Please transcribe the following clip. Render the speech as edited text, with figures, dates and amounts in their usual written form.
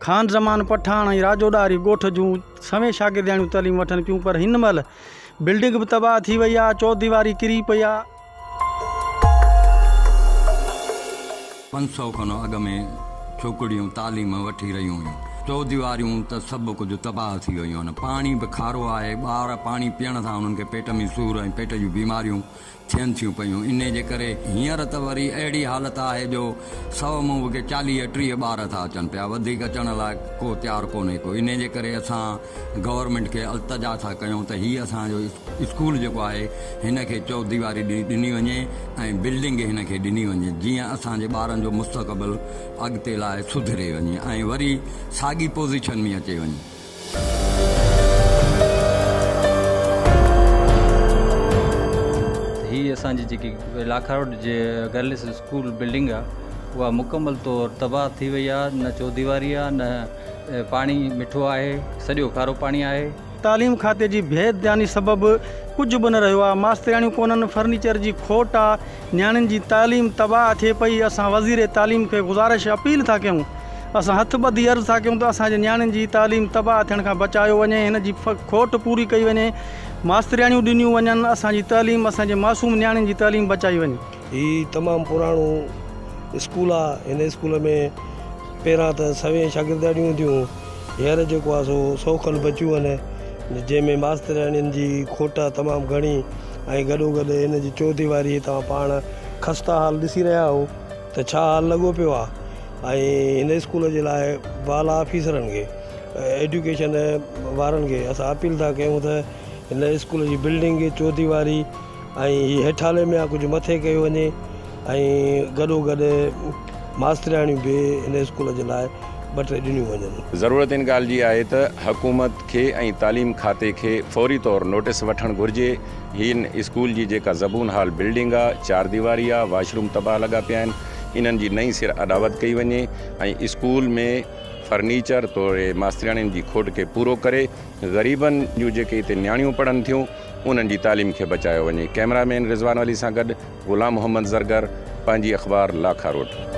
खान ज़मान पठान ऐं राजोॾारी ॻोठ जूं सवें शागिर्दियाणियूं तालीम वठनि पियूं, पर हिन महिल बिल्डिंग बि तबाह थी वई आहे, चौदीवारी किरी पई आहे। 500 खन अॻ में छोकिरियूं तालीम वठी रहियूं हुयूं, चौदीवारियूं त सभु कुझु तबाह थी वियूं आहिनि। पाणी बि खारो आहे, ॿार पाणी पीअण सां उन्हनि खे पेट में सूर ऐं पेट जूं बीमारियूं थियनि थियूं पियूं। इन जे करे हींअर त वरी अहिड़ी हालत आहे जो 100 मां के 40-30 ॿार था अचनि पिया, वधीक अचण लाइ को तयारु कोन्हे को। इन जे करे असां गवर्नमेंट खे अल्तजा था कयूं त हीअ असांजो स्कूल जेको आहे हिन खे चौदीवारी ॾिनी वञे ऐं बिल्डिंग हिन खे ॾिनी वञे, जीअं असांजे ॿारनि जो मुस्तक़बिल अॻिते लाइ सुधरे वञे ऐं वरी साॻी पोज़ीशन में अचे वञे। ही असांजी जेकी लाखा रोड जे गर्ल्स स्कूल बिल्डिंग आहे उहा मुकमल तौरु तबाह थी वई आहे। न चौदीवारी आहे, न पाणी मिठो आहे, सॼो खारो पाणी आहे। तालीम खाते जी बेहदयानी सबबि कुझु बि न रहियो आहे। मास्तरियाणियूं कोन्हनि, फर्नीचर जी खोट आहे, नियाणियुनि जी तालीम तबाह थिए पई। असां वज़ीर तालीम खे गुज़ारिश अपील था कयूं, असां हथु ॿधी अर्ज़ु था कयूं त असांजे नियाणियुनि जी तालीम तबाह थियण खां बचायो वञे, हिन जी खोट पूरी कई वञे, मास्तरियाणियूं ॾिनियूं वञनि, असांजी तालीम, असांजे मासूम नियाणियुनि जी तालीम बचाई वञे। ही तमामु पुराणो स्कूल आहे। हिन स्कूल में पहिरां त सवें शागिर्दियाणियूं हूंदियूं, हींअर जेको आहे सो 100 खनि बचियूं आहिनि, जंहिंमें मास्तरियाणियुनि जी खोट तमामु घणी ऐं गॾोगॾु हिन जी चौदीवारी तव्हां पाण ख़स्ता हाल ॾिसी रहिया हो त छा हाल लॻो पियो आहे। ऐं हिन स्कूल जे लाइ बाला ऑफिसरनि खे, एजुकेशन वारनि खे असां अपील था कयूं त हिन स्कूल जी बिल्डिंग चौदीवारी ऐं हीअ हेठाले में आहे कुझु मथे कयो वञे ऐं गॾोगॾु मास्तरियाणियूं बि हिन स्कूल जे लाइ 2-3 ॾिनियूं वञनि। ज़रूरत इन ॻाल्हि जी आहे त हुकूमत खे ऐं तालीम खाते खे फौरी तौरु नोटिस वठणु घुरिजे। हिन स्कूल जी जेका ज़बून हाल बिल्डिंग आहे, 4 दीवारी आहे, वाशरूम तबाह लॻा पिया आहिनि, इन्हनि जी नई सिर अदावत कई वञे ऐं स्कूल में फर्नीचर तौरु मास्तरियाणियुनि जी खोट खे पूरो करे ग़रीबनि जूं जेके हिते नियाणियूं पढ़नि थियूं उन्हनि जी तालीम खे बचायो वञे। कैमरामैन रिज़वान अली सां गॾु ग़ुलाम मोहम्मद ज़रगर, पंहिंजी अख़बार लाखा रोड।